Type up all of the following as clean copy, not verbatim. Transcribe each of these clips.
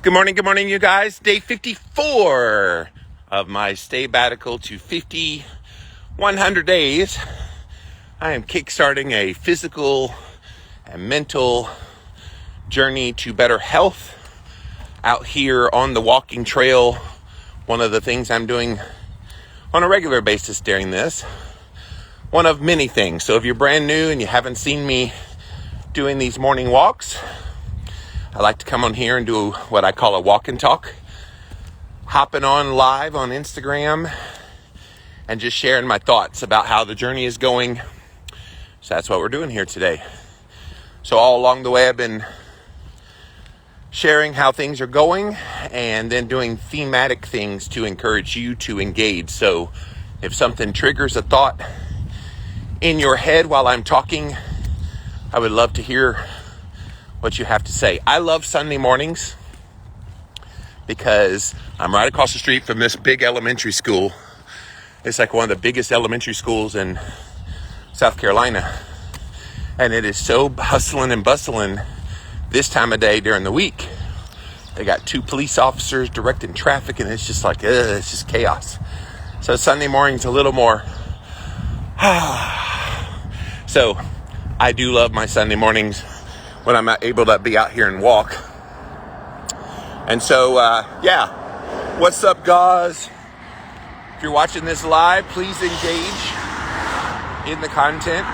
Good morning, you guys. Day 54 of my stay-batical to 100 days. I am kickstarting a physical and mental journey to better health out here on the walking trail. One of the things I'm doing on a regular basis during this. One of many things. So if you're brand new and you haven't seen me doing these morning walks, I like to come on here and do what I call a walk and talk. Hopping on live on Instagram and just sharing my thoughts about how the journey is going. So that's what we're doing here today. So all along the way I've been sharing how things are going and then doing thematic things to encourage you to engage. So if something triggers a thought in your head while I'm talking, I would love to hear what you have to say. I love Sunday mornings because I'm right across the street from this big elementary school. It's like one of the biggest elementary schools in South Carolina. And it is so hustling and bustling this time of day during the week. They got 2 police officers directing traffic and it's just like, it's just chaos. So Sunday morning's a little more, so I do love my Sunday mornings when I'm able to be out here and walk. And so, what's up, guys? If you're watching this live, please engage in the content.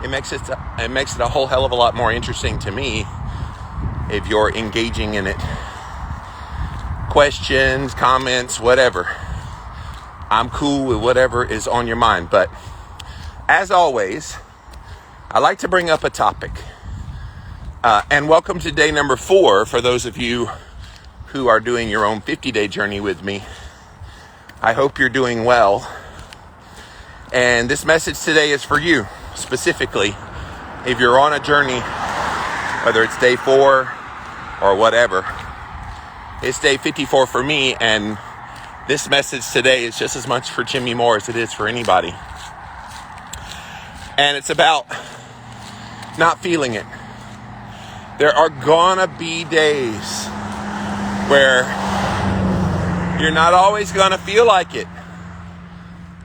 It makes it a whole hell of a lot more interesting to me if you're engaging in it. Questions, comments, whatever. I'm cool with whatever is on your mind. But as always, I like to bring up a topic. And welcome to day number 4 for those of you who are doing your own 50-day journey with me. I hope you're doing well. And this message today is for you, specifically. If you're on a journey, whether it's day 4 or whatever, it's day 54 for me. And this message today is just as much for Jimmy Moore as it is for anybody. And it's about not feeling it. There are gonna be days where you're not always gonna feel like it.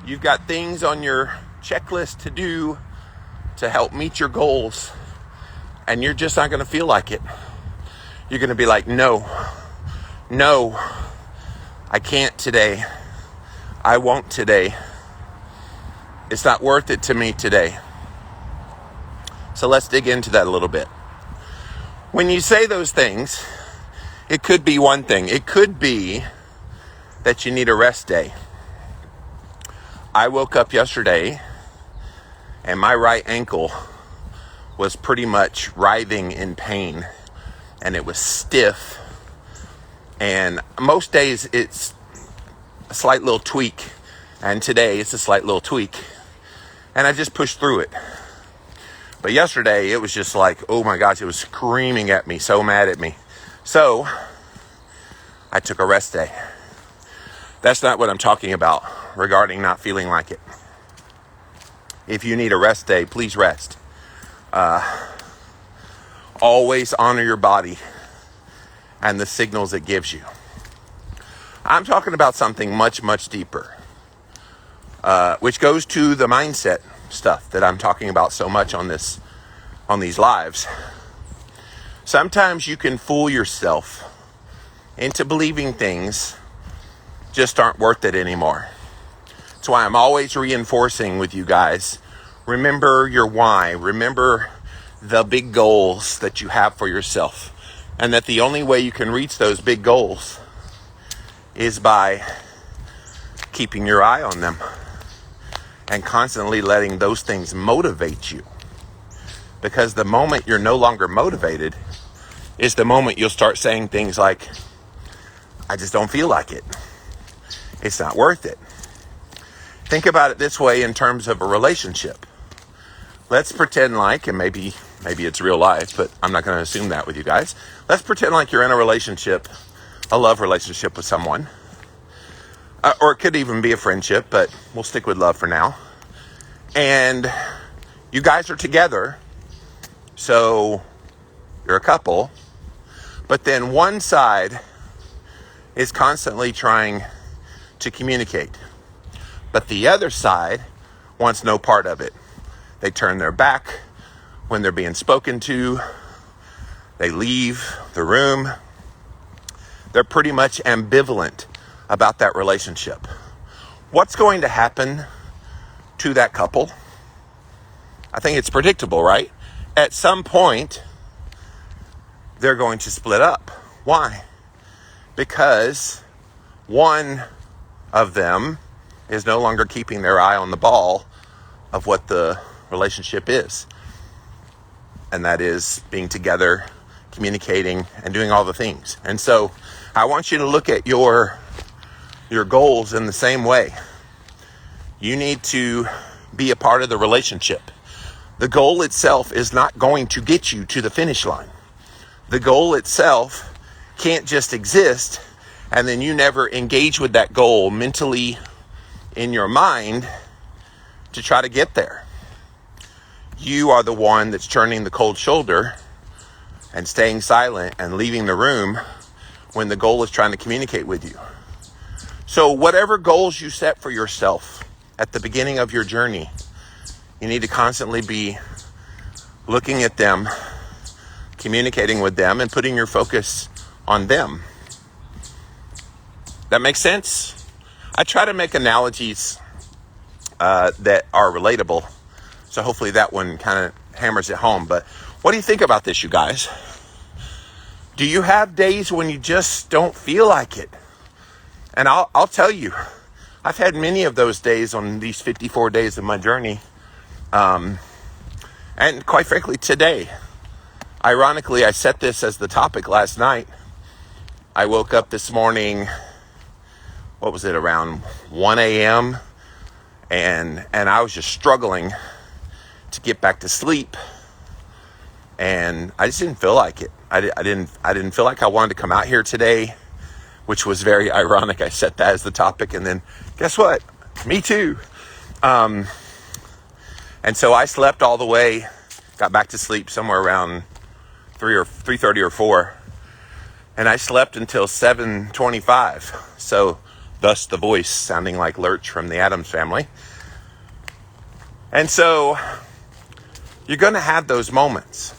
You've got things on your checklist to do to help meet your goals, and you're just not gonna feel like it. You're gonna be like, no, I can't today. I won't today. It's not worth it to me today. So let's dig into that a little bit. When you say those things, it could be one thing. It could be that you need a rest day. I woke up yesterday and my right ankle was pretty much writhing in pain and it was stiff. And most days it's a slight little tweak. And today it's a slight little tweak. And I just pushed through it. But yesterday, it was just like, oh my gosh, it was screaming at me, so mad at me. So, I took a rest day. That's not what I'm talking about regarding not feeling like it. If you need a rest day, please rest. Always honor your body and the signals it gives you. I'm talking about something much, much deeper, which goes to the mindset stuff that I'm talking about so much on these lives. Sometimes you can fool yourself into believing things just aren't worth it anymore. That's why I'm always reinforcing with you guys, remember your why, remember the big goals that you have for yourself, and that the only way you can reach those big goals is by keeping your eye on them and constantly letting those things motivate you. Because the moment you're no longer motivated is the moment you'll start saying things like, I just don't feel like it. It's not worth it. Think about it this way in terms of a relationship. Let's pretend like, and maybe it's real life, but I'm not going to assume that with you guys. Let's pretend like you're in a relationship, a love relationship with someone. Or it could even be a friendship, but we'll stick with love for now. And you guys are together, so you're a couple, But then one side is constantly trying to communicate. But the other side wants no part of it. They turn their back when they're being spoken to. They leave the room. They're pretty much ambivalent about that relationship. What's going to happen to that couple? I think it's predictable, right? At some point, they're going to split up. Why? Because one of them is no longer keeping their eye on the ball of what the relationship is. And that is being together, communicating, and doing all the things. And so I want you to look at your goals in the same way. You need to be a part of the relationship. The goal itself is not going to get you to the finish line. The goal itself can't just exist and then you never engage with that goal mentally in your mind to try to get there. You are the one that's turning the cold shoulder and staying silent and leaving the room when the goal is trying to communicate with you. So whatever goals you set for yourself at the beginning of your journey, you need to constantly be looking at them, communicating with them, and putting your focus on them. That makes sense? I try to make analogies that are relatable. So hopefully that one kind of hammers it home. But what do you think about this, you guys? Do you have days when you just don't feel like it? And I'll tell you, I've had many of those days on these 54 days of my journey. And quite frankly, today, ironically, I set this as the topic last night. I woke up this morning, what was it, around 1 a.m. And I was just struggling to get back to sleep. And I just didn't feel like it. I didn't feel like I wanted to come out here today, which was very ironic. I set that as the topic, and then guess what? Me too. And so I slept all the way, got back to sleep somewhere around 3:30 or 4, and I slept until 7:25. So thus the voice sounding like Lurch from the Addams Family. And so you're going to have those moments.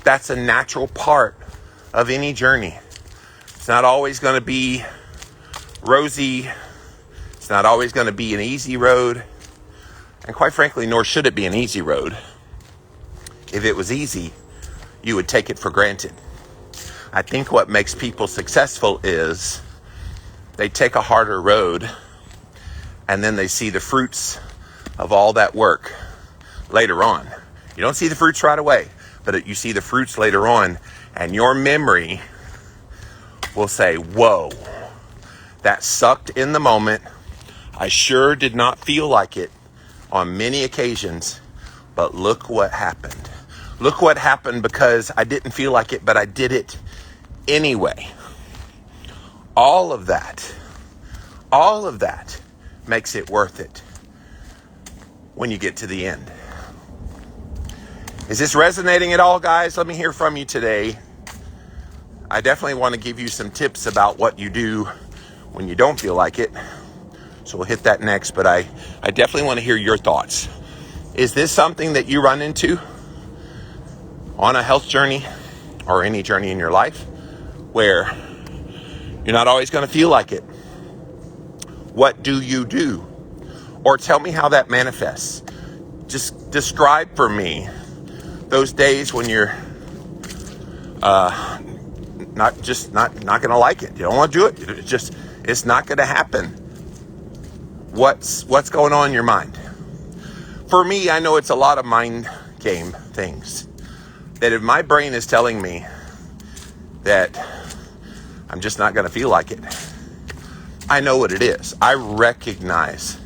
That's a natural part of any journey. It's not always going to be rosy. It's not always going to be an easy road. And quite frankly, nor should it be an easy road. If it was easy, you would take it for granted. I think what makes people successful is they take a harder road and then they see the fruits of all that work later on. You don't see the fruits right away, but you see the fruits later on, and your memory will say, whoa, that sucked in the moment. I sure did not feel like it on many occasions, but look what happened. Look what happened because I didn't feel like it, but I did it anyway. All of that makes it worth it when you get to the end. Is this resonating at all, guys? Let me hear from you today. I definitely want to give you some tips about what you do when you don't feel like it. So we'll hit that next, but I definitely want to hear your thoughts. Is this something that you run into on a health journey or any journey in your life where you're not always going to feel like it? What do you do? Or tell me how that manifests. Just describe for me those days when you're not going to like it. You don't want to do it. It's not going to happen. What's going on in your mind? For me, I know it's a lot of mind game things. That if my brain is telling me that I'm just not going to feel like it, I know what it is. I recognize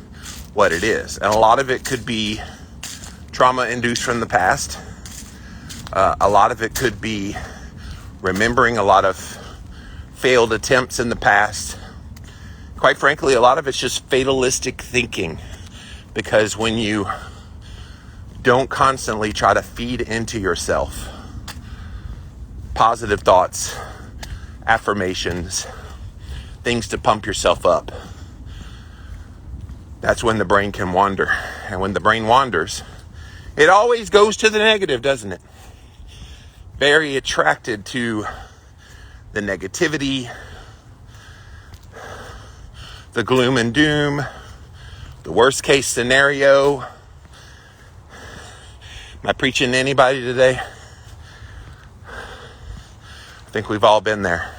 what it is. And a lot of it could be trauma induced from the past. A lot of it could be remembering a lot of failed attempts in the past. Quite frankly, a lot of it's just fatalistic thinking. Because when you don't constantly try to feed into yourself positive thoughts, affirmations, things to pump yourself up. That's when the brain can wander. And when the brain wanders, it always goes to the negative, doesn't it? Very attracted to the negativity, the gloom and doom, the worst case scenario. Am I preaching to anybody today? I think we've all been there.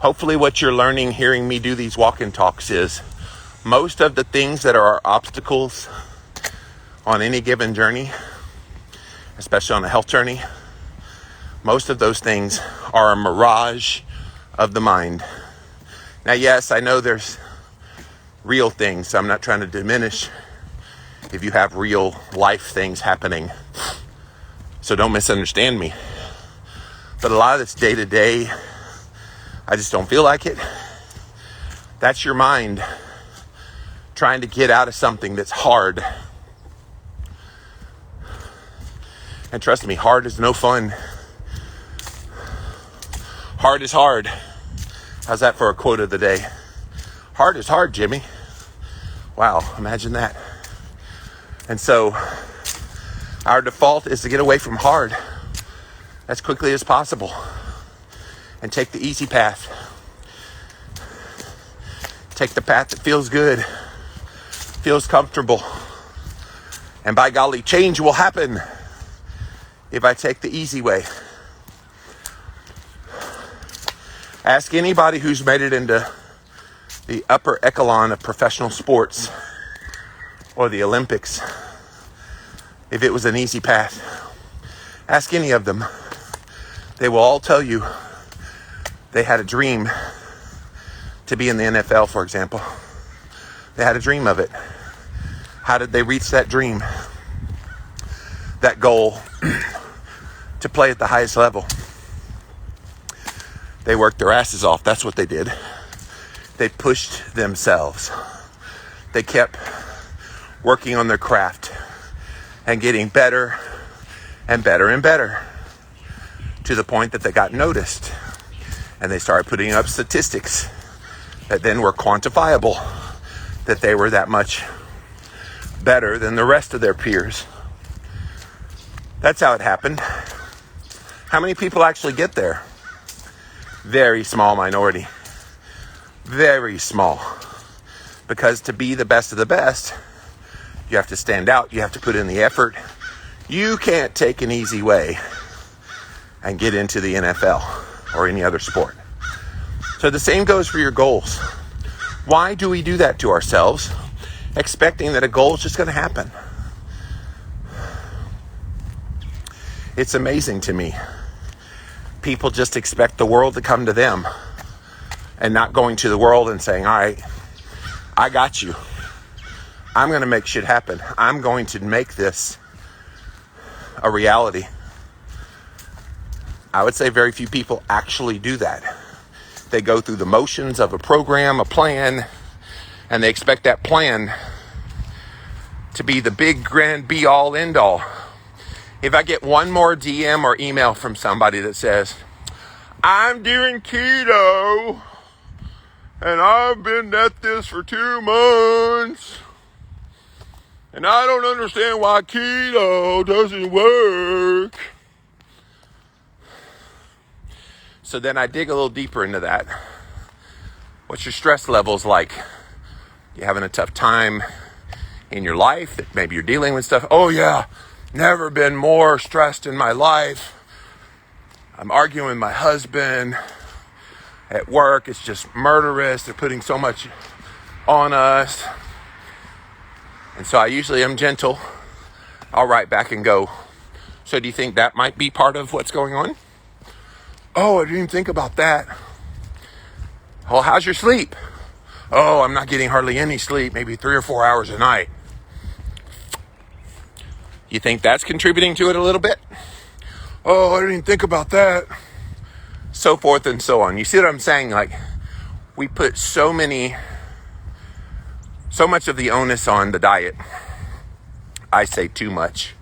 Hopefully what you're learning hearing me do these walk-in talks is most of the things that are our obstacles on any given journey, especially on a health journey, most of those things are a mirage of the mind. Now, yes, I know there's real things, so I'm not trying to diminish if you have real life things happening. So don't misunderstand me. But a lot of this day-to-day, I just don't feel like it. That's your mind trying to get out of something that's hard. And trust me, hard is no fun. Hard is hard. How's that for a quote of the day? Hard is hard, Jimmy. Wow, imagine that. And so our default is to get away from hard as quickly as possible and take the easy path. Take the path that feels good, feels comfortable. And by golly, change will happen if I take the easy way. Ask anybody who's made it into the upper echelon of professional sports or the Olympics if it was an easy path. Ask any of them. They will all tell you they had a dream to be in the NFL, for example. They had a dream of it. How did they reach that dream? That goal to play at the highest level. They worked their asses off. That's what they did. They pushed themselves. They kept working on their craft and getting better and better and better to the point that they got noticed. And they started putting up statistics that then were quantifiable, that they were that much better than the rest of their peers. That's how it happened. How many people actually get there? Very small minority. Very small. Because to be the best of the best, you have to stand out. You have to put in the effort. You can't take an easy way and get into the NFL or any other sport. So the same goes for your goals. Why do we do that to ourselves, expecting that a goal is just going to happen? It's amazing to me. People just expect the world to come to them and not going to the world and saying, all right, I got you. I'm going to make shit happen. I'm going to make this a reality. I would say very few people actually do that. They go through the motions of a program, a plan, and they expect that plan to be the big, grand, be-all, end-all. If I get one more DM or email from somebody that says, I'm doing keto, and I've been at this for 2 months, and I don't understand why keto doesn't work. So then I dig a little deeper into that. What's your stress levels like? You having a tough time in your life that maybe you're dealing with stuff? Oh yeah, never been more stressed in my life. I'm arguing with my husband at work. It's just murderous. They're putting so much on us. And so I usually am gentle. I'll write back and go, so do you think that might be part of what's going on? Oh, I didn't even think about that. Well, how's your sleep? Oh, I'm not getting hardly any sleep, maybe 3 or 4 hours a night. You think that's contributing to it a little bit? Oh, I didn't even think about that. So forth and so on. You see what I'm saying? Like, we put so much of the onus on the diet. I say too much.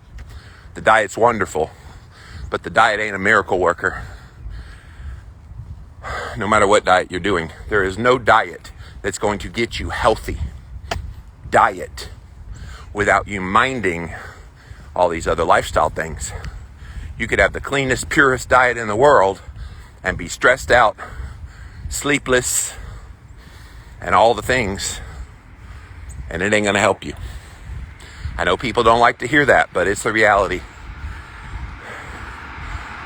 The diet's wonderful, but the diet ain't a miracle worker. No matter what diet you're doing, there is no diet that's going to get you healthy diet without you minding all these other lifestyle things. You could have the cleanest, purest diet in the world and be stressed out, sleepless, and all the things, and it ain't gonna help you. I know people don't like to hear that, but it's the reality.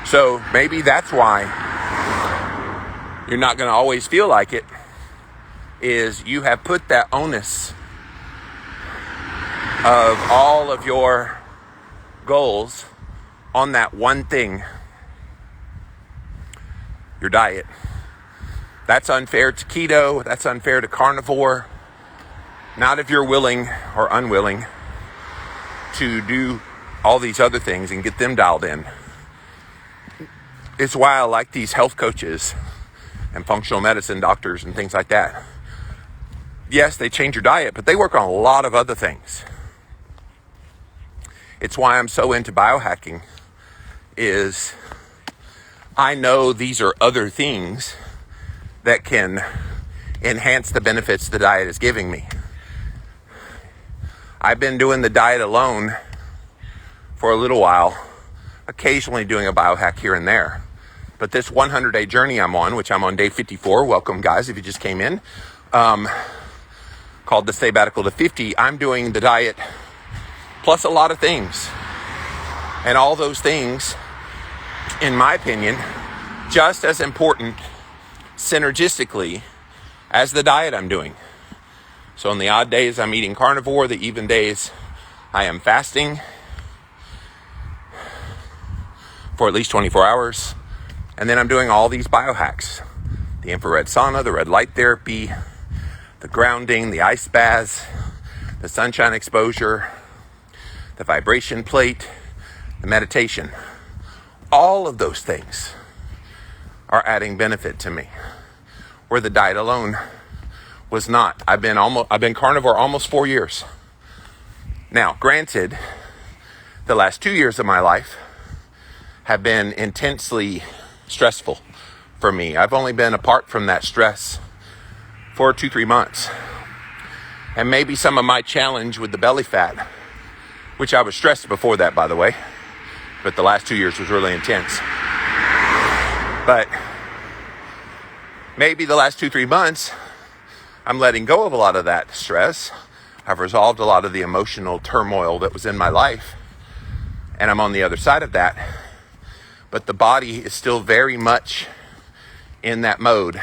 So maybe that's why you're not gonna always feel like it, is you have put that onus of all of your goals on that one thing, your diet. That's unfair to keto, that's unfair to carnivore. Not if you're willing or unwilling to do all these other things and get them dialed in. It's why I like these health coaches and functional medicine doctors and things like that. Yes, they change your diet, but they work on a lot of other things. It's why I'm so into biohacking, is I know these are other things that can enhance the benefits the diet is giving me. I've been doing the diet alone for a little while, occasionally doing a biohack here and there. But this 100-day journey I'm on, which I'm on day 54, welcome guys if you just came in, called the Sabbatical to 50, I'm doing the diet plus a lot of things. And all those things, in my opinion, just as important synergistically as the diet I'm doing. So on the odd days I'm eating carnivore, the even days I am fasting for at least 24 hours. And then I'm doing all these biohacks. The infrared sauna, the red light therapy, the grounding, the ice baths, the sunshine exposure, the vibration plate, the meditation. All of those things are adding benefit to me, where the diet alone was not. I've been carnivore almost 4 years. Now, granted, the last 2 years of my life have been intensely stressful for me. I've only been apart from that stress for 2-3 months. And maybe some of my challenge with the belly fat, which I was stressed before that, by the way, but the last 2 years was really intense. But maybe the last 2-3 months, I'm letting go of a lot of that stress. I've resolved a lot of the emotional turmoil that was in my life, and I'm on the other side of that. But the body is still very much in that mode,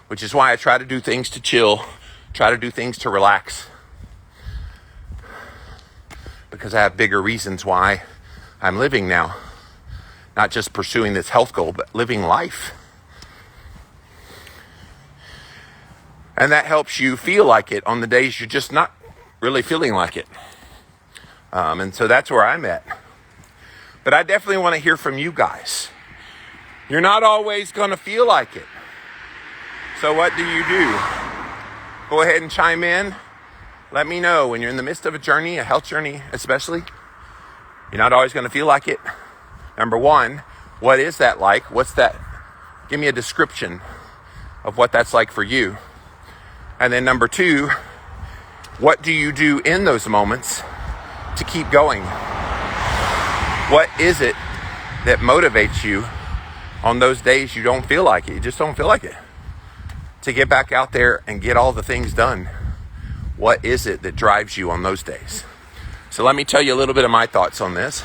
which is why I try to do things to chill, try to do things to relax, because I have bigger reasons why I'm living now. Not just pursuing this health goal, but living life. And that helps you feel like it on the days you're just not really feeling like it. And so that's where I'm at. But I definitely want to hear from you guys. You're not always going to feel like it. So what do you do? Go ahead and chime in. Let me know when you're in the midst of a journey, a health journey especially. You're not always going to feel like it. Number one, what is that like? What's that? Give me a description of what that's like for you. And then number two, what do you do in those moments to keep going? What is it that motivates you on those days you don't feel like it? You just don't feel like it. To get back out there and get all the things done. What is it that drives you on those days? So let me tell you a little bit of my thoughts on this.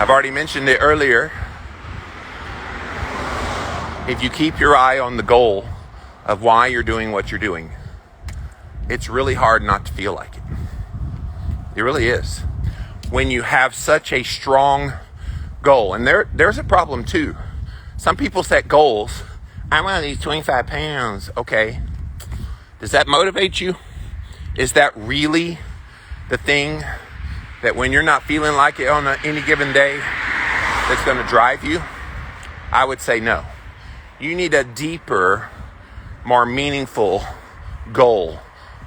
I've already mentioned it earlier. If you keep your eye on the goal of why you're doing what you're doing, it's really hard not to feel like it. It really is. When you have such a strong goal, and there's a problem too. Some people set goals. I want to lose 25 pounds. Okay. Does that motivate you? Is that really the thing that when you're not feeling like it on any given day that's going to drive you? I would say no. You need a deeper, more meaningful goal,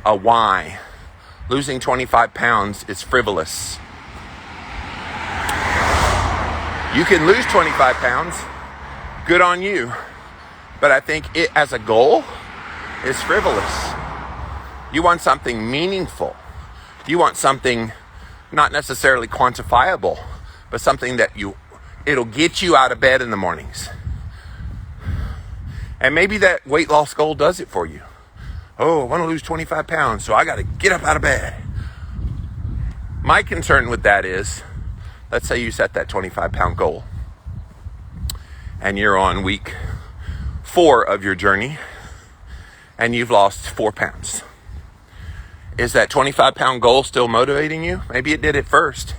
a why. Losing 25 pounds is frivolous. You can lose 25 pounds. Good on you. But I think it as a goal is frivolous. You want something meaningful. You want something not necessarily quantifiable, but something that it'll get you out of bed in the mornings. And maybe that weight loss goal does it for you. Oh, I want to lose 25 pounds, so I got to get up out of bed. My concern with that is, let's say you set that 25 pound goal and you're on week 4 of your journey and you've lost 4 pounds. Is that 25 pound goal still motivating you? Maybe it did at first,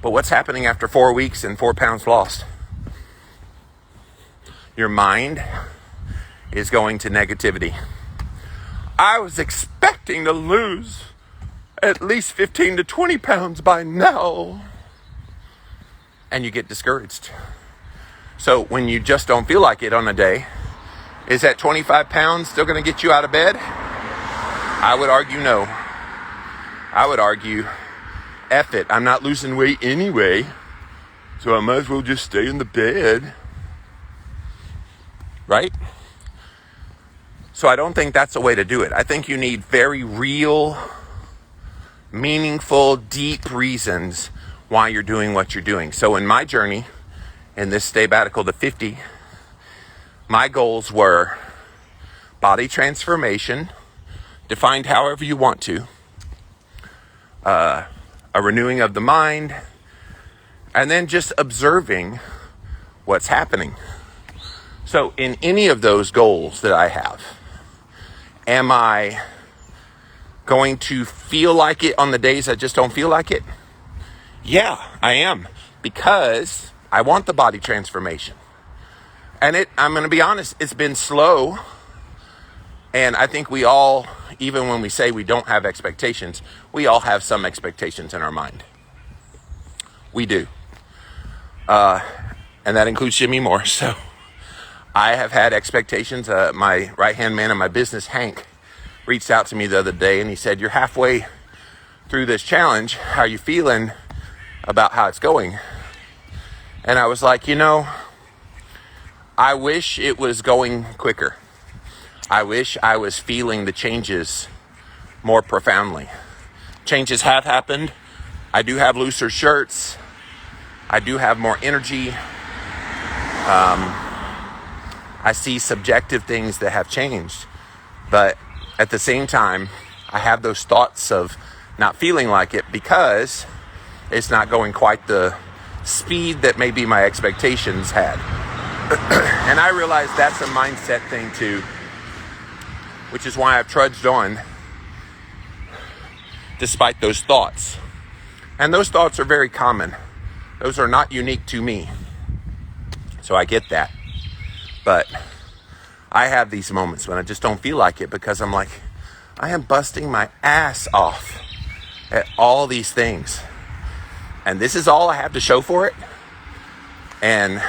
but what's happening after 4 weeks and 4 pounds lost? Your mind is going to negativity. I was expecting to lose at least 15 to 20 pounds by now. And you get discouraged. So when you just don't feel like it on a day, is that 25 pounds still going to get you out of bed? I would argue no. I would argue, F it. I'm not losing weight anyway, so I might as well just stay in the bed. Right? So I don't think that's the way to do it. I think you need very real, meaningful, deep reasons why you're doing what you're doing. So in my journey, in this sabbatical to 50, my goals were body transformation, defined however you want to, a renewing of the mind, and then just observing what's happening. So in any of those goals that I have, am I going to feel like it on the days I just don't feel like it? Yeah, I am, because I want the body transformation. And I'm going to be honest, it's been slow. And I think we all, even when we say we don't have expectations, we all have some expectations in our mind. We do. And that includes Jimmy Moore. So I have had expectations. My right-hand man in my business, Hank, reached out to me the other day and he said, "You're halfway through this challenge. How are you feeling about how it's going?" And I was like, I wish it was going quicker. I wish I was feeling the changes more profoundly. Changes have happened. I do have looser shirts. I do have more energy. I see subjective things that have changed. But at the same time, I have those thoughts of not feeling like it because it's not going quite the speed that maybe my expectations had. And I realize that's a mindset thing too, which is why I've trudged on despite those thoughts. And those thoughts are very common. Those are not unique to me. So I get that. But I have these moments when I just don't feel like it because I'm like, I am busting my ass off at all these things. And this is all I have to show for it. And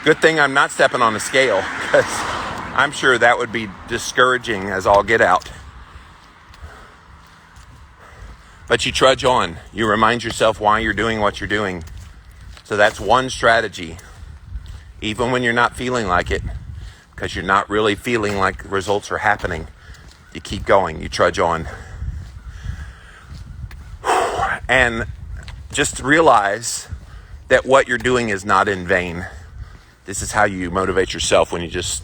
good thing I'm not stepping on a scale because I'm sure that would be discouraging as all get out. But you trudge on. You remind yourself why you're doing what you're doing. So that's one strategy. Even when you're not feeling like it, because you're not really feeling like results are happening, you keep going, you trudge on. And just realize that what you're doing is not in vain. This is how you motivate yourself when you just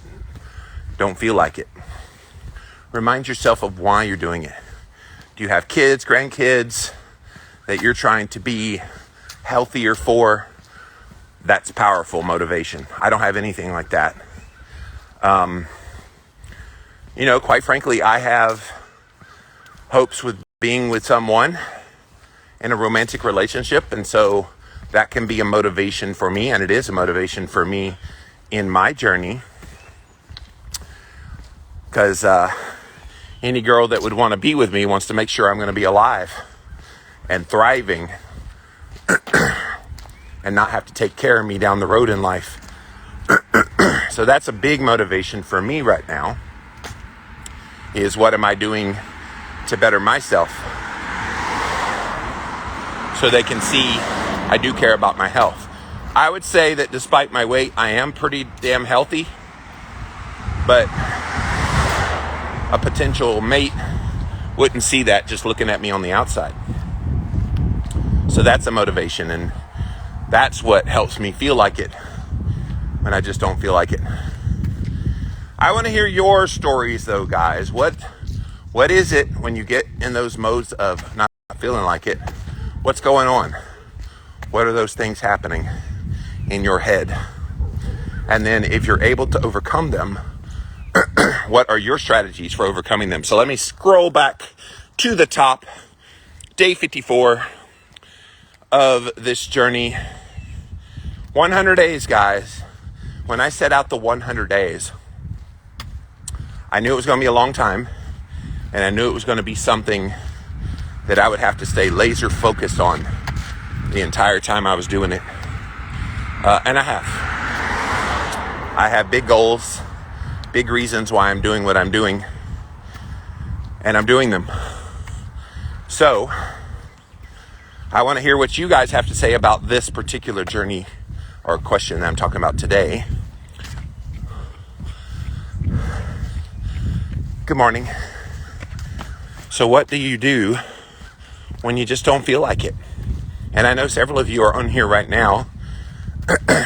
don't feel like it. Remind yourself of why you're doing it. Do you have kids, grandkids that you're trying to be healthier for? That's powerful motivation. I don't have anything like that. Quite frankly, I have hopes with being with someone in a romantic relationship. And so that can be a motivation for me. And it is a motivation for me in my journey. Because any girl that would want to be with me wants to make sure I'm going to be alive and thriving and not have to take care of me down the road in life. So that's a big motivation for me right now, is what am I doing to better myself so they can see I do care about my health. I would say that despite my weight, I am pretty damn healthy, but a potential mate wouldn't see that just looking at me on the outside. So that's a motivation, and that's what helps me feel like it when I just don't feel like it. I want to hear your stories though, guys. What is it when you get in those modes of not feeling like it? What's going on? What are those things happening in your head? And then if you're able to overcome them, what are your strategies for overcoming them? So let me scroll back to the top. Day 54 of this journey. 100 days, guys. When I set out the 100 days, I knew it was going to be a long time, and I knew it was going to be something that I would have to stay laser focused on the entire time I was doing it. And I have big goals, big reasons why I'm doing what I'm doing, and I'm doing them. So I want to hear what you guys have to say about this particular journey or question that I'm talking about today. Good morning. So what do you do when you just don't feel like it? And I know several of you are on here right now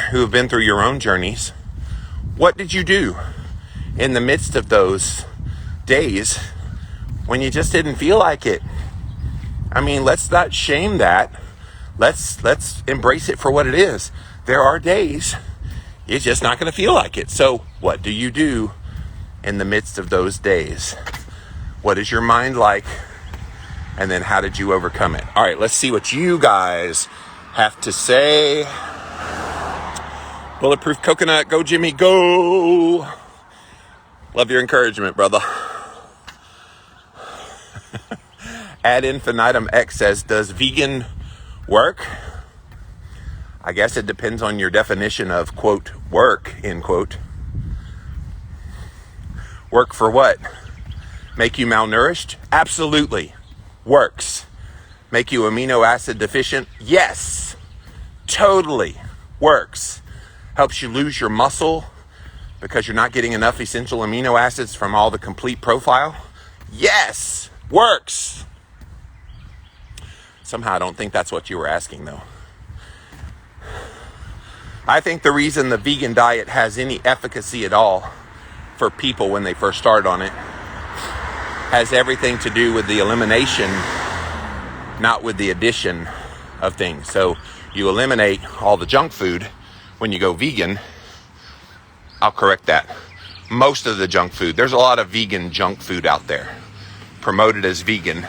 who have been through your own journeys. What did you do in the midst of those days when you just didn't feel like it? I mean, let's not shame that. Let's embrace it for what it is. There are days you're just not going to feel like it. So what do you do in the midst of those days? What is your mind like? And then how did you overcome it? All right, let's see what you guys have to say. Bulletproof Coconut, go Jimmy, go. Love your encouragement, brother. Ad infinitum X says, does vegan work? I guess it depends on your definition of, quote, work, end quote. Work for what? Make you malnourished? Absolutely. Works. Make you amino acid deficient? Yes. Totally. Works. Helps you lose your muscle because you're not getting enough essential amino acids from all the complete profile? Yes. Works. Somehow I don't think that's what you were asking though. I think the reason the vegan diet has any efficacy at all for people when they first start on it has everything to do with the elimination, not with the addition of things. So you eliminate all the junk food when you go vegan. I'll correct that. Most of the junk food. There's a lot of vegan junk food out there promoted as vegan.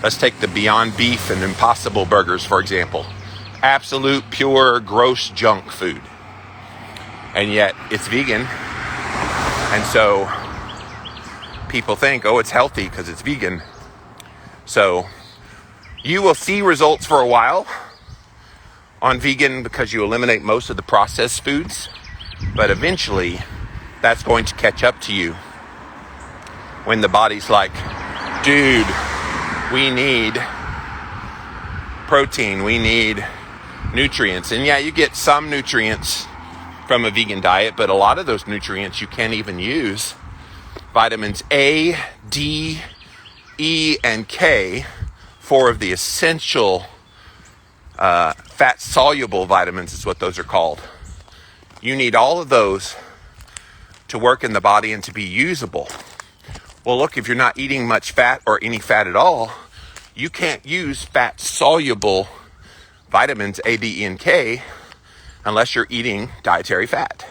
Let's take the Beyond Beef and Impossible Burgers, for example. Absolute, pure, gross junk food. And yet it's vegan. And so people think, oh, it's healthy because it's vegan. So you will see results for a while on vegan because you eliminate most of the processed foods. But eventually that's going to catch up to you when the body's like, dude, we need protein, we need nutrients. And yeah, you get some nutrients from a vegan diet, but a lot of those nutrients you can't even use. Vitamins A, D, E, and K, 4 of the essential fat-soluble vitamins is what those are called. You need all of those to work in the body and to be usable. Well, look, if you're not eating much fat or any fat at all, you can't use fat-soluble vitamins A, D, E, and K unless you're eating dietary fat.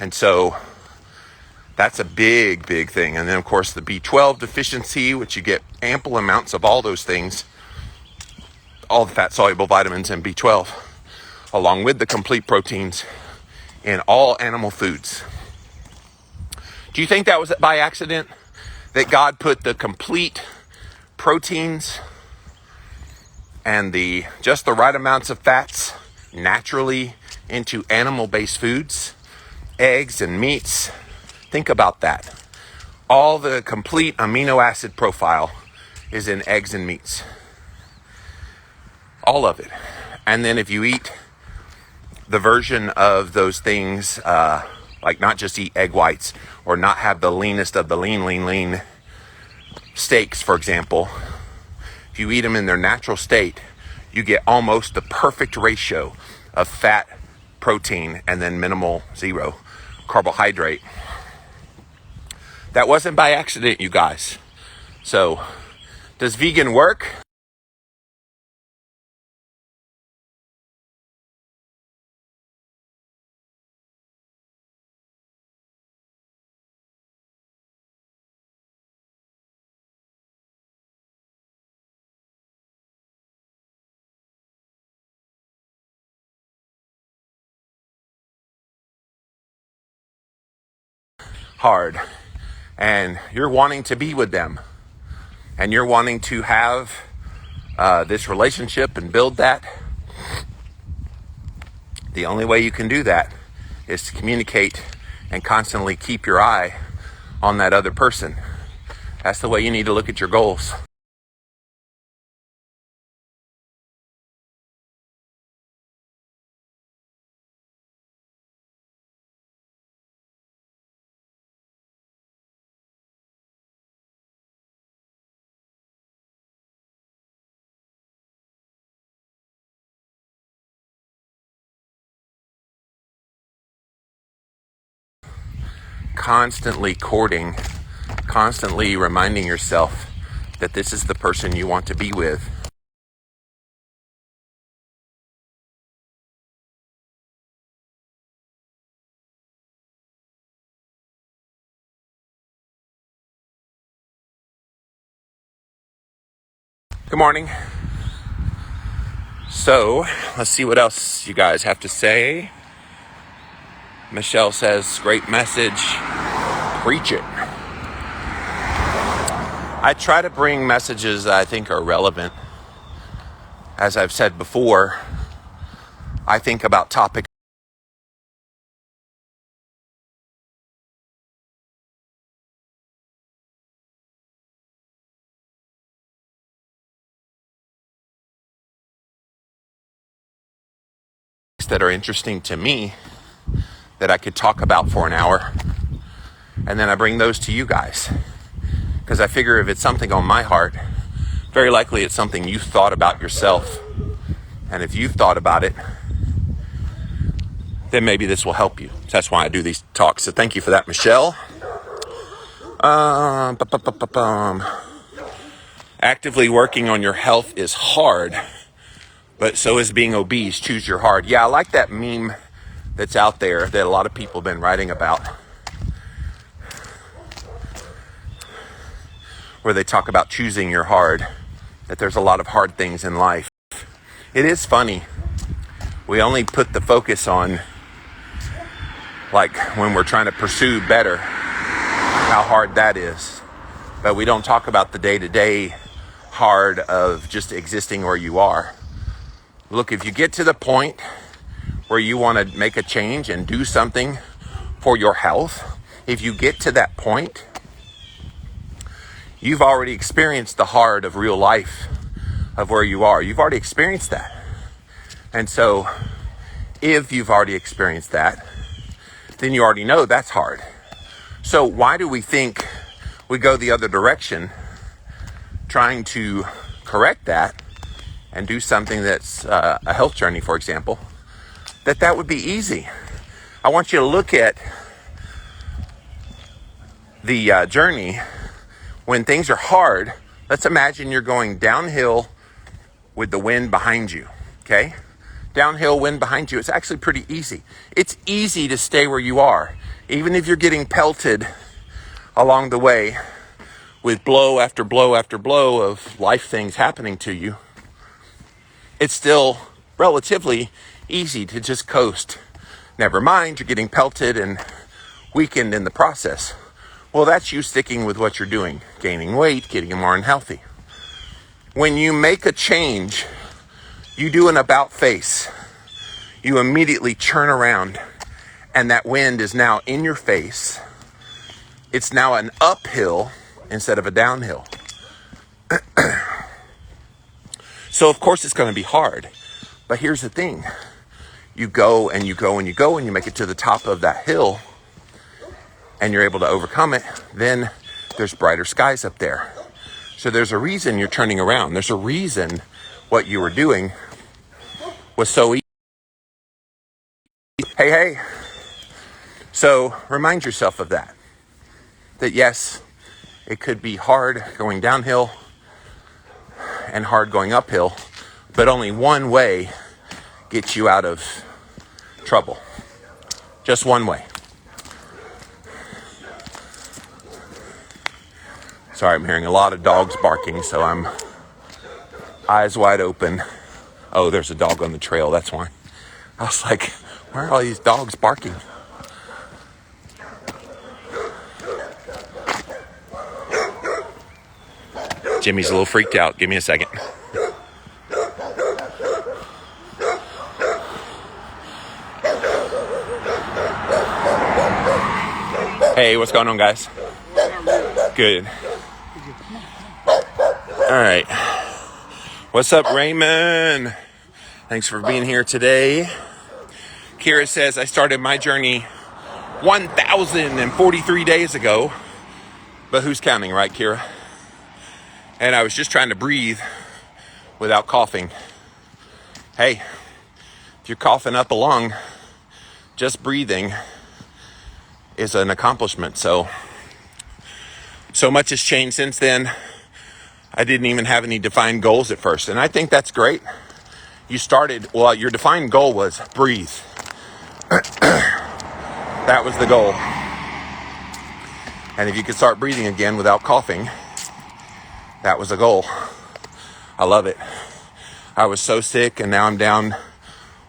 And so that's a big, big thing. And then, of course, the B12 deficiency, which you get ample amounts of all those things, all the fat-soluble vitamins and B12, along with the complete proteins in all animal foods. Do you think that was by accident that God put the complete proteins and just the right amounts of fats naturally into animal-based foods, eggs and meats? Think about that. All the complete amino acid profile is in eggs and meats. All of it. And then if you eat the version of those things, like not just eat egg whites or not have the leanest of the lean steaks, for example. If you eat them in their natural state, you get almost the perfect ratio of fat, protein, and then minimal, zero carbohydrate. That wasn't by accident, you guys. So, does vegan work? Hard. And you're wanting to be with them. And you're wanting to have this relationship and build that. The only way you can do that is to communicate and constantly keep your eye on that other person. That's the way you need to look at your goals. Constantly courting, constantly reminding yourself that this is the person you want to be with. Good morning. So, let's see what else you guys have to say. Michelle says, great message. Preach it. I try to bring messages that I think are relevant. As I've said before, I think about topics that are interesting to me that I could talk about for an hour. And then I bring those to you guys. Because I figure if it's something on my heart, very likely it's something you thought about yourself. And if you've thought about it, then maybe this will help you. So that's why I do these talks. So thank you for that, Michelle. Actively working on your health is hard, but so is being obese. Choose your hard. Yeah, I like that meme that's out there that a lot of people have been writing about, where they talk about choosing your hard, that there's a lot of hard things in life. It is funny. We only put the focus on, like, when we're trying to pursue better, how hard that is. But we don't talk about the day-to-day hard of just existing where you are. Look, if you get to the point where you want to make a change and do something for your health, if you get to that point, you've already experienced the hard of real life, of where you are. You've already experienced that. And so, if you've already experienced that, then you already know that's hard. So why do we think we go the other direction, trying to correct that and do something that's a health journey, for example, that would be easy? I want you to look at the journey when things are hard. Let's imagine you're going downhill with the wind behind you, okay? Downhill, wind behind you. It's actually pretty easy. It's easy to stay where you are, even if you're getting pelted along the way with blow after blow after blow of life things happening to you. It's still relatively easy to just coast. Never mind, you're getting pelted and weakened in the process. Well, that's you sticking with what you're doing, gaining weight, getting more unhealthy. When you make a change, you do an about face. You immediately turn around and that wind is now in your face. It's now an uphill instead of a downhill. So of course it's going to be hard. But here's the thing. you go and you go and you go and you make it to the top of that hill and you're able to overcome it, then there's brighter skies up there. So there's a reason you're turning around. There's a reason what you were doing was so easy. Hey. So remind yourself of that. That yes, it could be hard going downhill and hard going uphill, but only one way gets you out of trouble. Just one way. Sorry, I'm hearing a lot of dogs barking, so I'm eyes wide open. Oh, there's a dog on the trail, that's why. I was like, where are all these dogs barking? Jimmy's a little freaked out. Give me a second. Hey, what's going on, guys? Good. All right. What's up, Raymond? Thanks for being here today. Kira says, I started my journey 1,043 days ago. But who's counting, right, Kira? And I was just trying to breathe without coughing. Hey, if you're coughing up a lung, just breathing is an accomplishment. So much has changed since then. I didn't even have any defined goals at first. And I think that's great. Your defined goal was breathe. That was the goal. And if you could start breathing again without coughing, that was a goal. I love it. I was so sick and now I'm down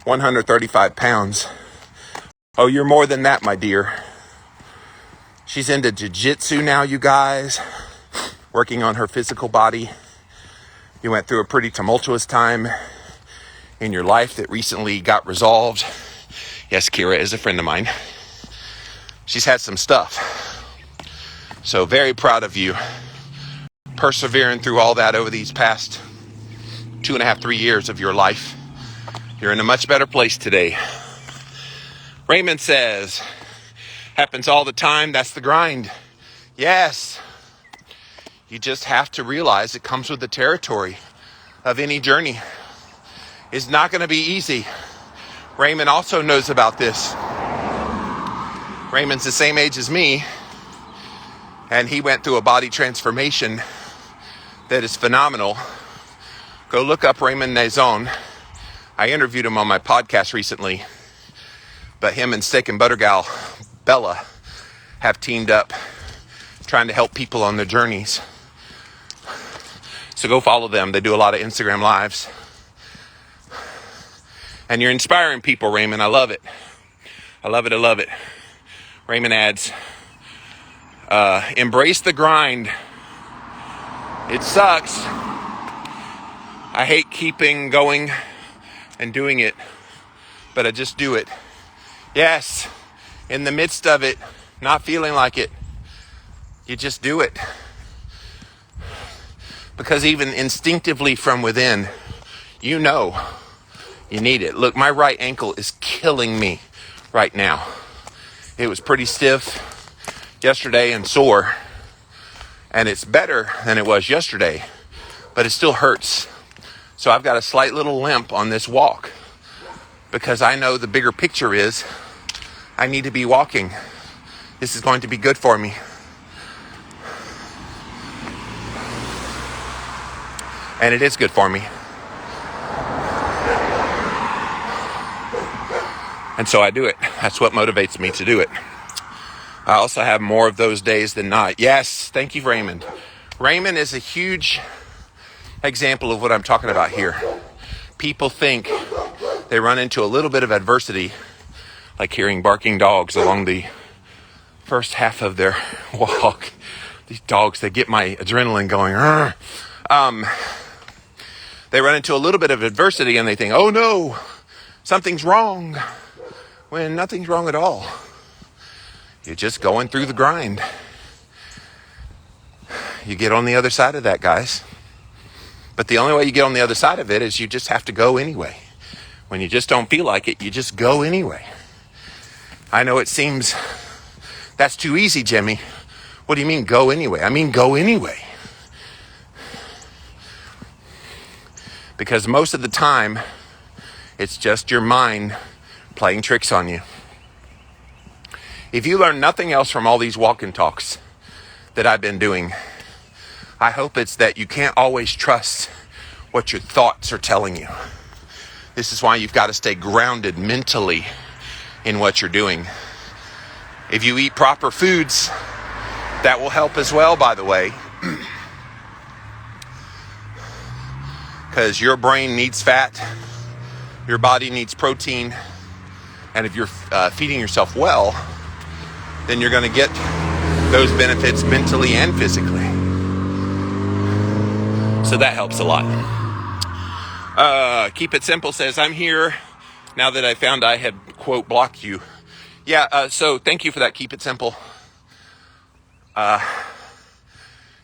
135 pounds. Oh, you're more than that, my dear. She's into jiu-jitsu now, you guys. Working on her physical body. You went through a pretty tumultuous time in your life that recently got resolved. Yes, Kira is a friend of mine. She's had some stuff. So very proud of you. Persevering through all that over these past 2.5, 3 years of your life. You're in a much better place today. Raymond says, happens all the time. That's the grind. Yes. You just have to realize it comes with the territory of any journey. It's not going to be easy. Raymond also knows about this. Raymond's the same age as me, and he went through a body transformation that is phenomenal. Go look up Raymond Nazon. I interviewed him on my podcast recently, but him and Steak and Butter Gal Bella have teamed up trying to help people on their journeys. So go follow them. They do a lot of Instagram lives. And you're inspiring people, Raymond. I love it. I love it. Raymond adds, embrace the grind. It sucks. I hate keeping going and doing it, but I just do it. Yes, in the midst of it, not feeling like it, you just do it. Because even instinctively from within, you know you need it. Look, my right ankle is killing me right now. It was pretty stiff yesterday and sore, and it's better than it was yesterday, but it still hurts. So I've got a slight little limp on this walk because I know the bigger picture is I need to be walking. This is going to be good for me. And it is good for me. And so I do it. That's what motivates me to do it. I also have more of those days than not. Yes, thank you, Raymond. Raymond is a huge example of what I'm talking about here. People think they run into a little bit of adversity, like hearing barking dogs along the first half of their walk. These dogs, they get my adrenaline going. They run into a little bit of adversity and they think, oh no, something's wrong. When nothing's wrong at all. You're just going through the grind. You get on the other side of that, guys. But the only way you get on the other side of it is you just have to go anyway. When you just don't feel like it, you just go anyway. I know it seems that's too easy, Jimmy. What do you mean go anyway? I mean go anyway. Because most of the time, it's just your mind playing tricks on you. If you learn nothing else from all these walk and talks that I've been doing, I hope it's that you can't always trust what your thoughts are telling you. This is why you've got to stay grounded mentally in what you're doing. If you eat proper foods, that will help as well, by the way. Because your brain needs fat, your body needs protein, and if you're feeding yourself well, then you're going to get those benefits mentally and physically. So that helps a lot. Keep It Simple says, I'm here now that I found I had, quote, blocked you. Yeah, so thank you for that, Keep It Simple.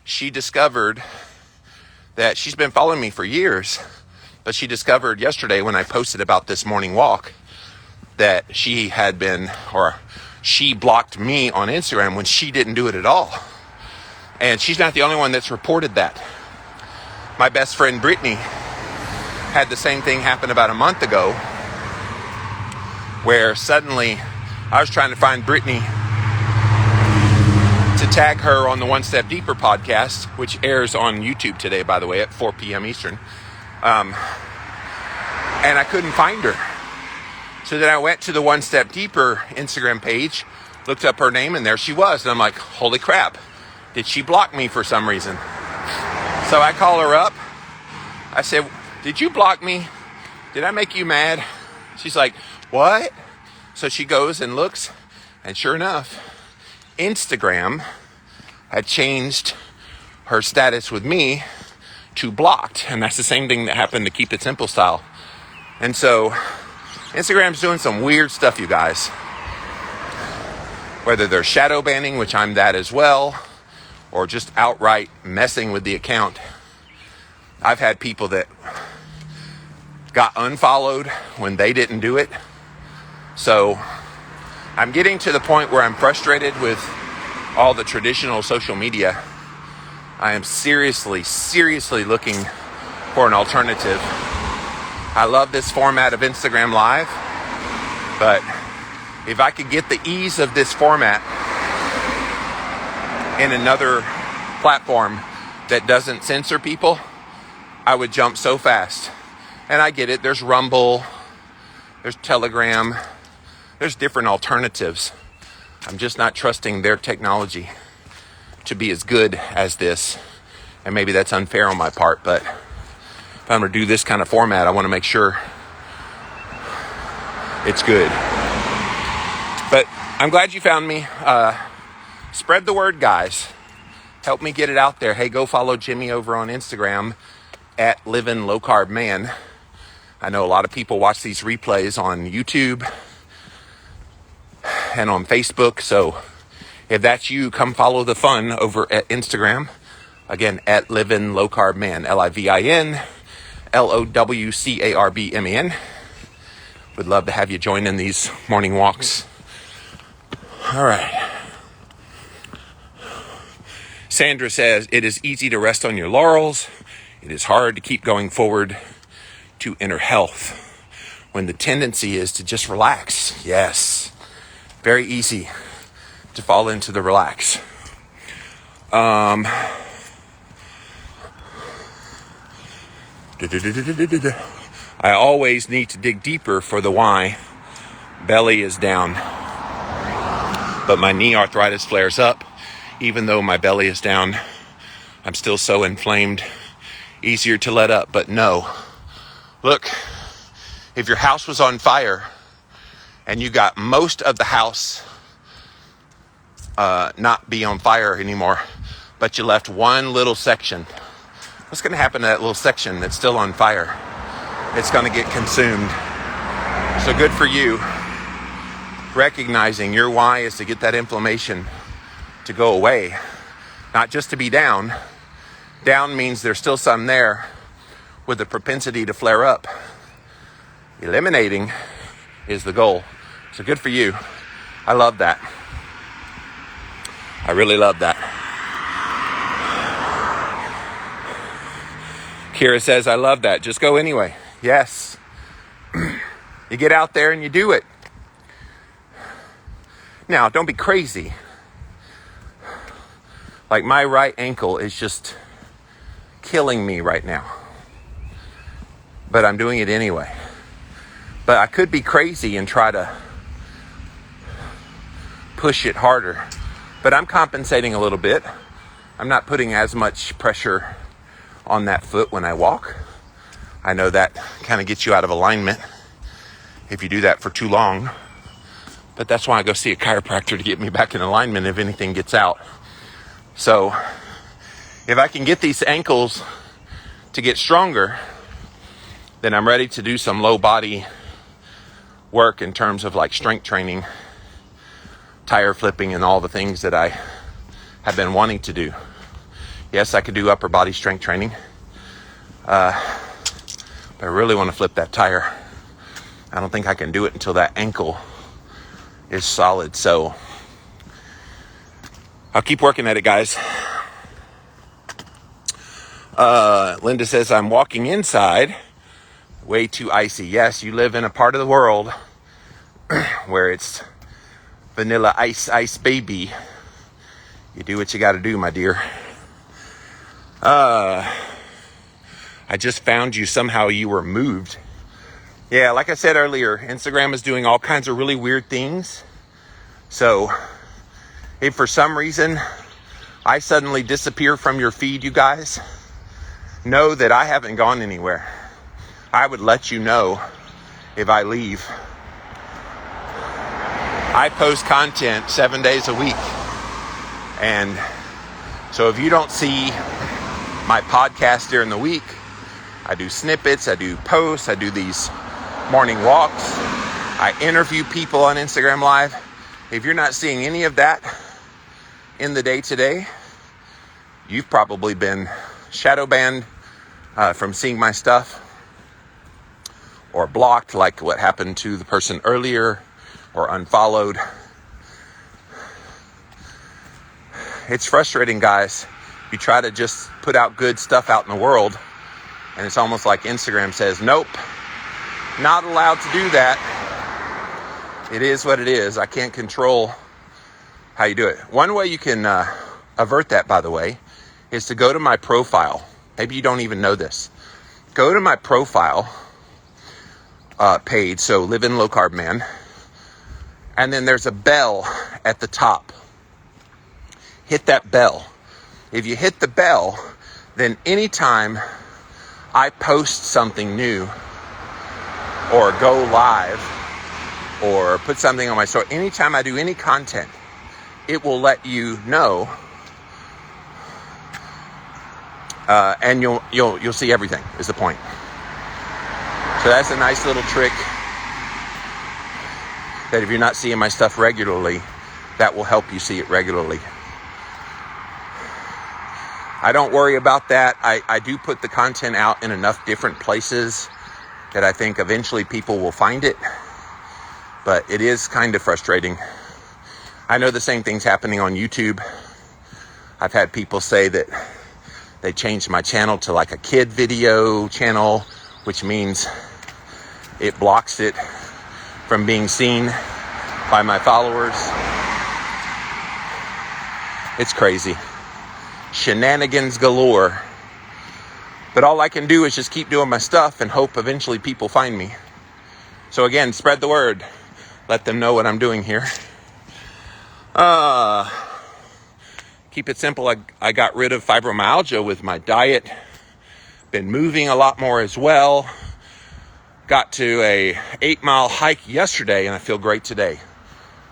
She discovered that she's been following me for years, but she discovered yesterday when I posted about this morning walk that she blocked me on Instagram when she didn't do it at all. And she's not the only one that's reported that. My best friend Brittany had the same thing happen about a month ago, where suddenly I was trying to find Brittany to tag her on the One Step Deeper podcast, which airs on YouTube today, by the way, at 4 p.m. Eastern. And I couldn't find her. So then I went to the One Step Deeper Instagram page, looked up her name, and there she was. And I'm like, holy crap, did she block me for some reason? So I call her up. I said, did you block me? Did I make you mad? She's like, what? So she goes and looks, and sure enough, Instagram had changed her status with me to blocked. And that's the same thing that happened to Keep It Simple style. And so Instagram's doing some weird stuff, you guys. Whether they're shadow banning, which I'm that as well, or just outright messing with the account. I've had people that got unfollowed when they didn't do it. So I'm getting to the point where I'm frustrated with all the traditional social media. I am seriously looking for an alternative. I love this format of Instagram Live, but if I could get the ease of this format in another platform that doesn't censor people, I would jump so fast. And I get it, there's Rumble, there's Telegram, there's different alternatives. I'm just not trusting their technology to be as good as this. And maybe that's unfair on my part, but if I'm going to do this kind of format, I want to make sure it's good. But I'm glad you found me. Spread the word, guys. Help me get it out there. Hey, go follow Jimmy over on Instagram at Living Low Carb Man. I know a lot of people watch these replays on YouTube and on Facebook. So if that's you, come follow the fun over at Instagram. Again, at Living Low Carb Man, LIVIN LOWCARBMAN. Would love to have you join in these morning walks. All right. Sandra says, it is easy to rest on your laurels. It is hard to keep going forward to inner health when the tendency is to just relax. Yes. Very easy to fall into the relax. I always need to dig deeper for the why. Belly is down, but my knee arthritis flares up. Even though my belly is down, I'm still so inflamed. Easier to let up, but no. Look, if your house was on fire and you got most of the house not be on fire anymore, but you left one little section, what's going to happen to that little section that's still on fire? It's going to get consumed. So good for you. Recognizing your why is to get that inflammation to go away, not just to be down. Down means there's still some there with the propensity to flare up. Eliminating is the goal. So good for you. I love that. I really love that. Kira says, I love that. Just go anyway. Yes. You get out there and you do it. Now, don't be crazy. Like, my right ankle is just killing me right now. But I'm doing it anyway. But I could be crazy and try to push it harder. But I'm compensating a little bit. I'm not putting as much pressure on that foot when I walk. I know that kind of gets you out of alignment if you do that for too long. But that's why I go see a chiropractor, to get me back in alignment if anything gets out. So if I can get these ankles to get stronger, then I'm ready to do some low body work in terms of like strength training, tire flipping, and all the things that I have been wanting to do. Yes, I could do upper body strength training, but I really want to flip that tire. I don't think I can do it until that ankle is solid. So I'll keep working at it, guys. Linda says, I'm walking inside, way too icy. Yes, you live in a part of the world where it's vanilla ice baby. You do what you got to do, my dear. I just found you. Somehow you were moved. Yeah, like I said earlier, Instagram is doing all kinds of really weird things. So if for some reason I suddenly disappear from your feed, you guys, know that I haven't gone anywhere. I would let you know if I leave. I post content 7 days a week. And so if you don't see my podcast during the week, I do snippets, I do posts, I do these morning walks, I interview people on Instagram Live. If you're not seeing any of that in the day today, you've probably been shadow banned from seeing my stuff, or blocked, like what happened to the person earlier, or unfollowed. It's frustrating, guys. You try to just put out good stuff out in the world, and it's almost like Instagram says, nope, not allowed to do that. It is what it is. I can't control how you do it. One way you can avert that, by the way, is to go to my profile. Maybe you don't even know this. Go to my profile page, so Live in Low Carb Man, and then there's a bell at the top. Hit that bell. If you hit the bell, then anytime I post something new, or go live, or put something on my story, anytime I do any content, it will let you know, and you'll see everything, is the point. So that's a nice little trick, that if you're not seeing my stuff regularly, that will help you see it regularly. I don't worry about that. I do put the content out in enough different places that I think eventually people will find it. But it is kind of frustrating. I know the same thing's happening on YouTube. I've had people say that they changed my channel to like a kid video channel, which means it blocks it from being seen by my followers. It's crazy. Shenanigans galore. But all I can do is just keep doing my stuff and hope eventually people find me. So again, spread the word. Let them know what I'm doing here. Keep it simple. I got rid of fibromyalgia with my diet. Been moving a lot more as well. Got to a 8-mile hike yesterday and I feel great today.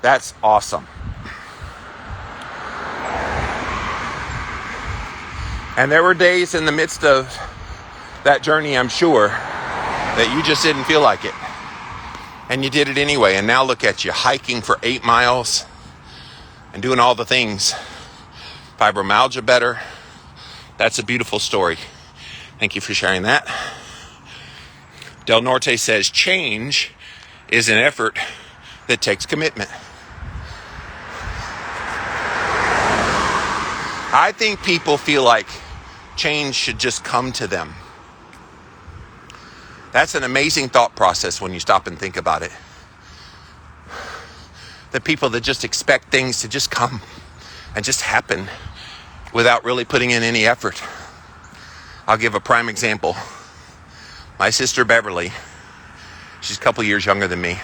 That's awesome. And there were days in the midst of that journey, I'm sure, that you just didn't feel like it. And you did it anyway. And now look at you, hiking for 8 miles and doing all the things. Fibromyalgia better. That's a beautiful story. Thank you for sharing that. Del Norte says change is an effort that takes commitment. I think people feel like change should just come to them. That's an amazing thought process when you stop and think about it. The people that just expect things to just come and just happen without really putting in any effort. I'll give a prime example. My sister Beverly, she's a couple years younger than me.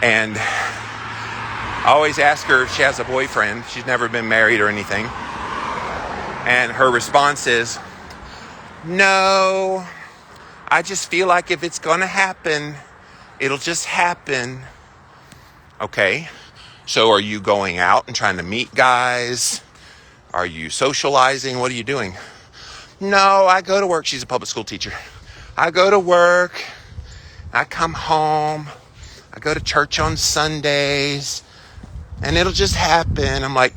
And I always ask her if she has a boyfriend. She's never been married or anything. And her response is, no, I just feel like if it's going to happen, it'll just happen. Okay, so are you going out and trying to meet guys? Are you socializing? What are you doing? No, I go to work. She's a public school teacher. I go to work. I come home. I go to church on Sundays. And it'll just happen. I'm like,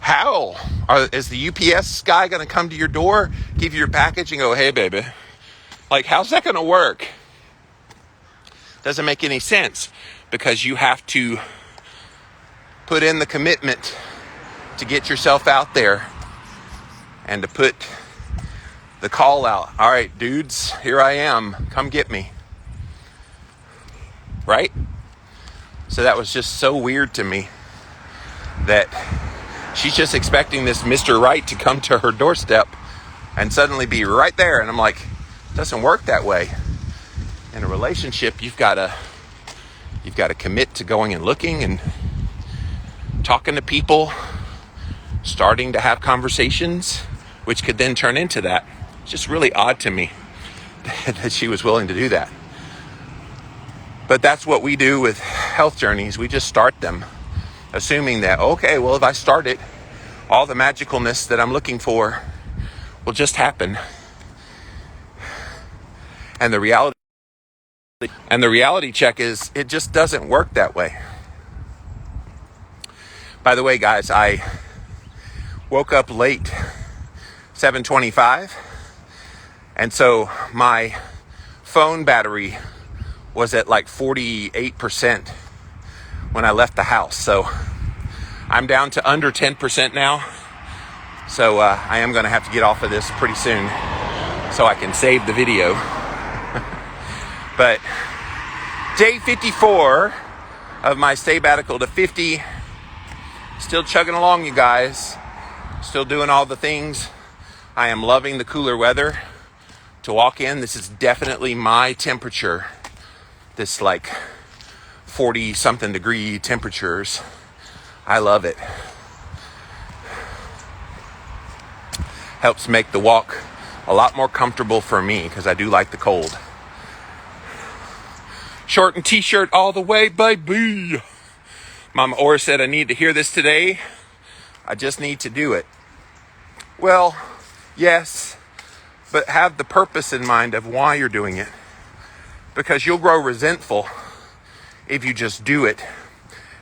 how? Is the UPS guy going to come to your door, give you your package and go, hey, baby? Like, how's that going to work? Doesn't make any sense, because you have to put in the commitment to get yourself out there and to put the call out. All right, dudes, here I am. Come get me. Right? So that was just so weird to me that she's just expecting this Mr. Right to come to her doorstep and suddenly be right there. And I'm like, it doesn't work that way. In a relationship, you've got to commit to going and looking and talking to people, starting to have conversations, which could then turn into that. It's just really odd to me that she was willing to do that. But that's what we do with health journeys. We just start them, assuming that, okay, well, if I start it, all the magicalness that I'm looking for will just happen. And the reality check is it just doesn't work that way. By the way, guys, I woke up late, 7:25, and so my phone battery was at like 48% when I left the house. So I'm down to under 10% now. So I am going to have to get off of this pretty soon so I can save the video. But day 54 of my sabbatical to 50. Still chugging along, you guys. Still doing all the things. I am loving the cooler weather to walk in. This is definitely my temperature. This like 40 something degree temperatures. I love it. Helps make the walk a lot more comfortable for me because I do like the cold. Short and t-shirt all the way, baby. Mama Orr said I need to hear this today. I just need to do it. Well, yes, but have the purpose in mind of why you're doing it. Because you'll grow resentful if you just do it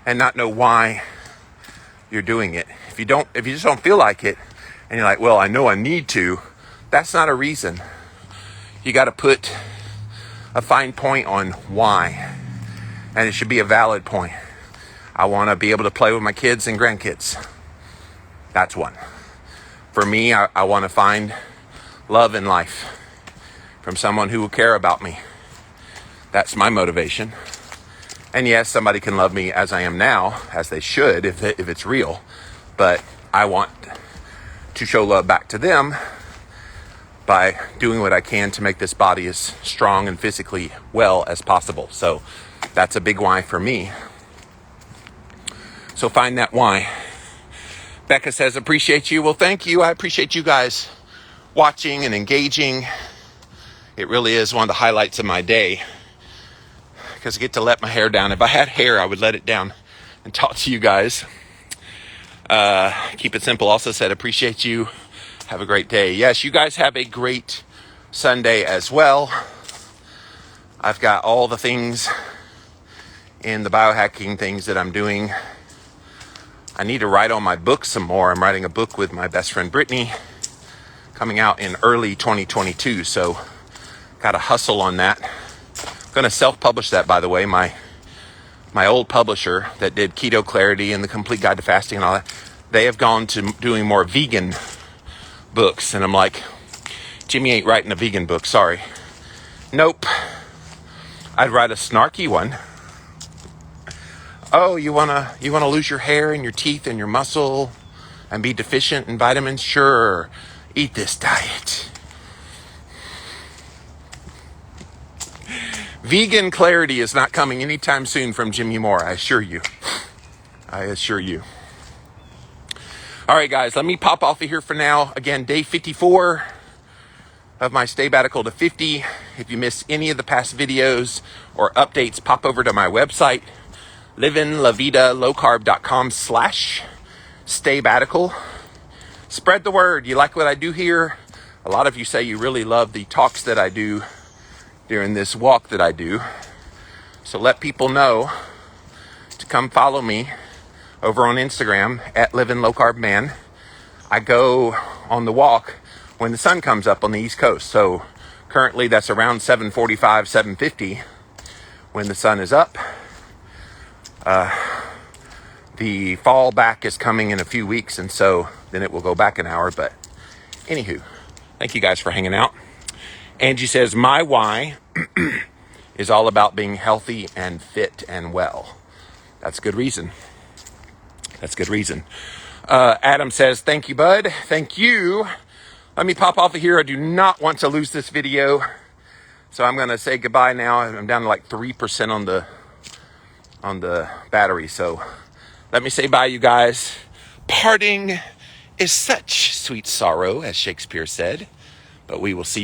and not know why you're doing it. If you just don't feel like it and you're like, well, I know I need to, that's not a reason. You got to put a fine point on why. And it should be a valid point. I want to be able to play with my kids and grandkids. That's one. For me, I want to find love in life from someone who will care about me. That's my motivation. And yes, somebody can love me as I am now, as they should, if it's real. But I want to show love back to them by doing what I can to make this body as strong and physically well as possible. So that's a big why for me. So find that why. Becca says, appreciate you. Well, thank you. I appreciate you guys watching and engaging. It really is one of the highlights of my day because I get to let my hair down. If I had hair, I would let it down and talk to you guys. Keep it simple also said, appreciate you. Have a great day. Yes, you guys have a great Sunday as well. I've got all the things in the biohacking things that I'm doing. I need to write on my book some more. I'm writing a book with my best friend Brittany coming out in early 2022. So Got to hustle on that. I'm going to self-publish that, by the way. My old publisher that did Keto Clarity and the Complete Guide to Fasting and all that, they have gone to doing more vegan books. And I'm like, Jimmy ain't writing a vegan book, sorry. Nope. I'd write a snarky one. Oh, you wanna lose your hair and your teeth and your muscle and be deficient in vitamins? Sure. Eat this diet. Vegan clarity is not coming anytime soon from Jimmy Moore, I assure you. I assure you. All right, guys, let me pop off of here for now. Again, day 54 of my Stay-Batical to 50. If you miss any of the past videos or updates, pop over to my website, livinlavida.com/Stay-Batical. Spread the word. You like what I do here? A lot of you say you really love the talks that I do during this walk that I do. So let people know to come follow me over on Instagram at livinglowcarbman. I go on the walk when the sun comes up on the East Coast. So currently that's around 7:45, 7:50 when the sun is up. The fall back is coming in a few weeks, and so then it will go back an hour. But anywho, thank you guys for hanging out. Angie says, my why is all about being healthy and fit and well. That's good reason. That's good reason. Adam says, thank you, bud. Thank you. Let me pop off of here. I do not want to lose this video. So I'm going to say goodbye now. I'm down to like 3% on the battery. So let me say bye, you guys. Parting is such sweet sorrow, as Shakespeare said. But we will see.